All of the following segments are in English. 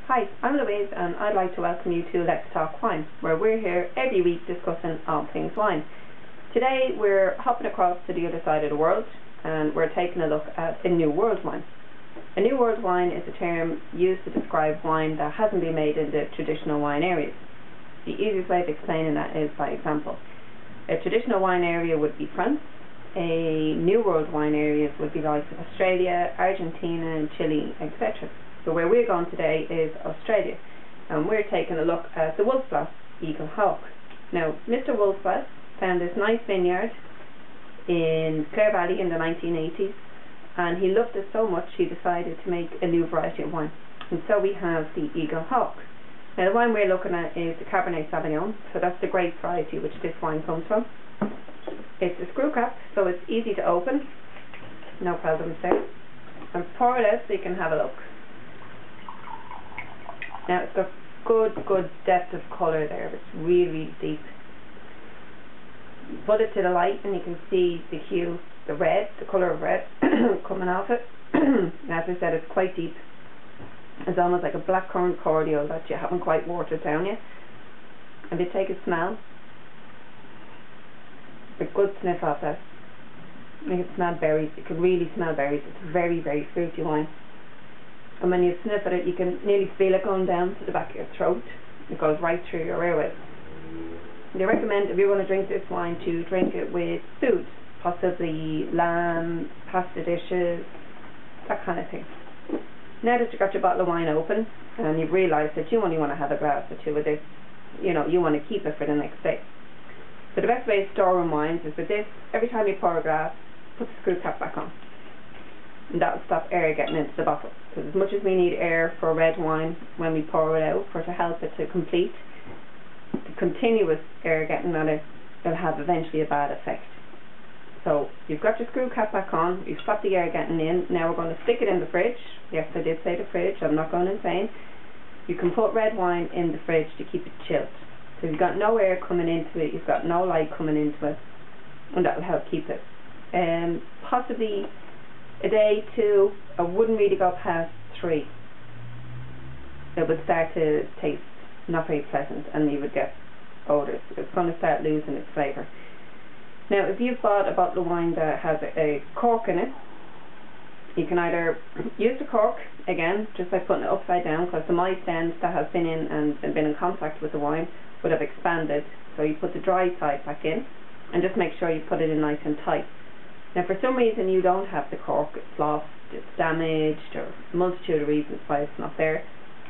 Hi, I'm Louise and I'd like to welcome you to Let's Talk Wine, where we're here every week discussing all things wine. Today we're hopping across to the other side of the world and we're taking a look at a New World wine. A New World wine is a term used to describe wine that hasn't been made in the traditional wine areas. The easiest way of explaining that is by example. A traditional wine area would be France. A New World wine areas would be like Australia, Argentina, Chile, etc. So where we're going today is Australia, and we're taking a look at the Wolfsblatt Eagle Hawk. Now, Mr. Wolfsblatt found this nice vineyard in Clare Valley in the 1980s, and he loved it so much he decided to make a new variety of wine. And so we have the Eagle Hawk. Now, the wine we're looking at is the Cabernet Sauvignon, so that's the grape variety which this wine comes from. It's a screw cap, so it's easy to open, no problems there. And pour it out so you can have a look. Now it's got good depth of colour there, it's really deep. Put it to the light and you can see the hue, the red, the colour of red coming off it. As I said, it's quite deep. It's almost like a blackcurrant cordial that you haven't quite watered down yet. And if you take a smell, a good sniff off that. You can smell berries, you can really smell berries. It's very, very fruity wine. And when you sniff at it, you can nearly feel it going down to the back of your throat. It goes right through your airways. They recommend, if you want to drink this wine, to drink it with food, possibly lamb, pasta dishes, that kind of thing. Now that you've got your bottle of wine open and you've realised that you only want to have a glass or two of this, you want to keep it for the next day. So the best way of storing wines is with this. Every time you pour a glass, put the screw cap back on. And that will stop air getting into the bottle. Because as much as we need air for red wine when we pour it out, to help it to complete, the continuous air getting on it will have eventually a bad effect. So you've got your screw cap back on, you've stopped the air getting in. Now we're going to stick it in the fridge. Yes, I did say the fridge, I'm not going insane. You can put red wine in the fridge to keep it chilled. So you've got no air coming into it, you've got no light coming into it, and that will help keep it. Possibly a day, two, I wouldn't really go past 3. It would start to taste not very pleasant and you would get odours. It's going to start losing its flavour. Now, if you've bought a bottle of wine that has a cork in it, you can either use the cork, again, just by putting it upside down, because the moist end that has been in and been in contact with the wine would have expanded. So you put the dry side back in and just make sure you put it in nice and tight. Now, for some reason you don't have the cork, it's lost, it's damaged, or a multitude of reasons why it's not there,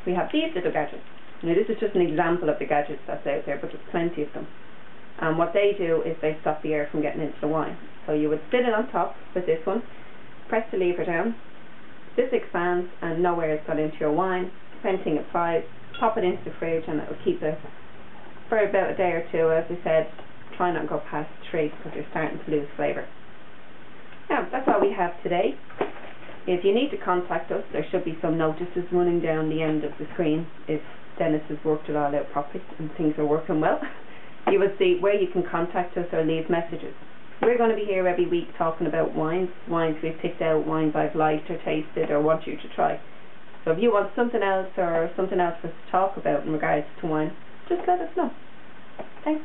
we have these little gadgets. Now, this is just an example of the gadgets that's out there, but there's plenty of them. And what they do is they stop the air from getting into the wine. So you would sit it on top with this one, press the lever down, this expands and no air has got into your wine. Same thing applies, pop it into the fridge and it will keep it for about a day or two. As I said, try not to go past 3 because you're starting to lose flavour. Now, that's all we have today. If you need to contact us, there should be some notices running down the end of the screen if Dennis has worked it all out properly and things are working well. You will see where you can contact us or leave messages. We're going to be here every week talking about wines we've picked out, wines I've liked or tasted or want you to try. So if you want something else or something else for us to talk about in regards to wine, just let us know. Thanks.